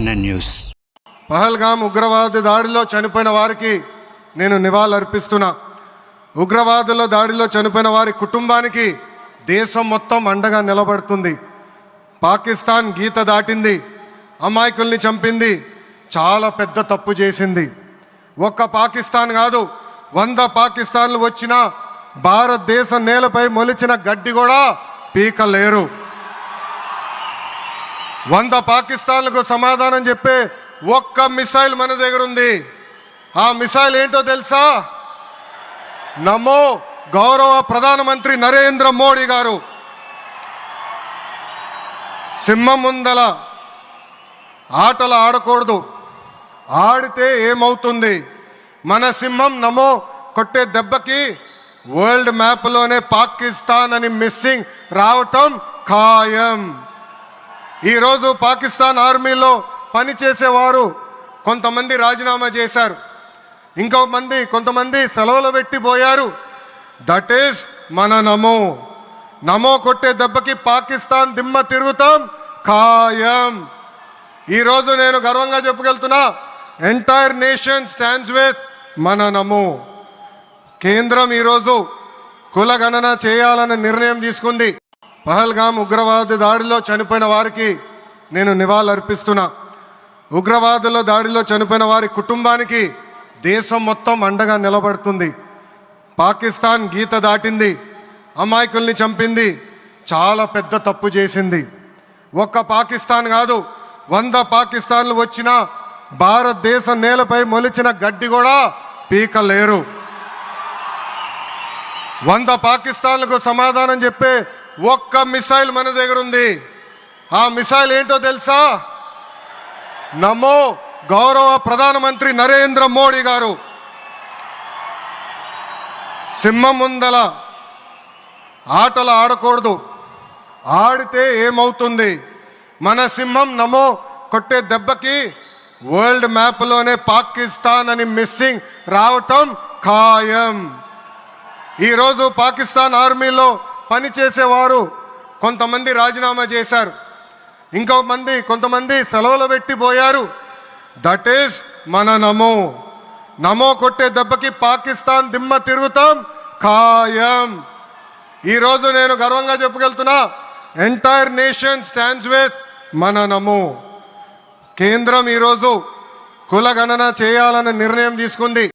NN news. Pahalgam ఉగ్రవాద దాడిలో చనిపోయిన వారికి నేను నివాళులర్పిస్తున్నా. ఉగ్రవాదుల దాడిలో చనిపోయిన వారి కుటుంబానికి దేశం మొత్తం అండగా నిలబడుతుంది. పాకిస్తాన్ గీత దాటింది, అమాయకుల్ని చంపింది, చాలా పెద్ద తప్పు చేసింది. ఒక్క పాకిస్తాన్ కాదు, 100 పాకిస్తాన్లు వచ్చినా భారతదేశ నేలపై మొలిచిన గడ్డి కూడా పీకలేరు. 100 పాకిస్తాన్లకు సమాధానం చెప్పే ఒక్క మిసైల్ మన దగ్గర ఉంది. ఆ మిసైల్ ఏంటో తెలుసా? నమో గౌరవ ప్రధానమంత్రి నరేంద్ర మోడీ గారు. సింహం ముందల ఆటలు ఆడకూడదు, ఆడితే ఏమవుతుంది? మన సింహం నమో కొట్టే దెబ్బకి వరల్డ్ మ్యాప్లోనే పాకిస్తాన్ అని మిస్సింగ్ రావటం ఖాయం. ఈరోజు పాకిస్తాన్ ఆర్మీలో పనిచేసేవారు కొంతమంది రాజీనామా చేశారు, కొంతమంది సెలవులు పెట్టిపోయారు. దట్ ఈస్ మన నమో. నమో కొట్టే దెబ్బకి పాకిస్తాన్ దిమ్మ తిరుగుతాం ఖాయం. ఈరోజు నేను గర్వంగా చెప్పగలుగుతున్నా, ఎంటైర్ నేషన్ స్టాండ్స్ విత్ మన నమో. కేంద్రం ఈరోజు కులగణన చేయాలనే నిర్ణయం తీసుకుంది. పహల్గామ్ ఉగ్రవాద దాడిలో చనిపోయిన వారికి నేను నివాళులర్పిస్తున్నా. ఉగ్రవాదుల దాడిలో చనిపోయిన వారి కుటుంబానికి దేశం మొత్తం అండగా నిలబడుతుంది. పాకిస్తాన్ గీత దాటింది, అమాయకుల్ని చంపింది, చాలా పెద్ద తప్పు చేసింది. ఒక్క పాకిస్తాన్ కాదు, 100 పాకిస్తాన్లు వచ్చినా భారతదేశ నేలపై మొలిచిన గడ్డి కూడా పీకలేరు. 100 పాకిస్తాన్లకు సమాధానం చెప్పే ఒక్క మిసైల్ మన దగ్గర ఉంది. ఆ మిసైల్ ఏంటో తెలుసా? నమో గౌరవ ప్రధానమంత్రి నరేంద్ర మోడీ గారు. సింహం ముందల ఆటలు ఆడకూడదు, ఆడితే ఏమవుతుంది? మన సింహం నమో కొట్టే దెబ్బకి వరల్డ్ మ్యాప్లోనే పాకిస్తాన్ అని మిస్సింగ్ రావటం ఖాయం. ఈరోజు పాకిస్తాన్ ఆర్మీలో పనిచేసేవారు కొంతమంది రాజీనామా చేశారు, కొంతమంది సెలవులు పెట్టిపోయారు. దట్ ఈస్ మన నమో. నమో కొట్టే దెబ్బకి పాకిస్తాన్ దిమ్మ తిరుగుతాం ఖాయం. ఈరోజు నేను గర్వంగా చెప్పగలుగుతున్నా, ఎంటైర్ నేషన్ స్టాండ్స్ విత్ మన నమో. కేంద్రం ఈరోజు కులగణన చేయాలనే నిర్ణయం తీసుకుంది.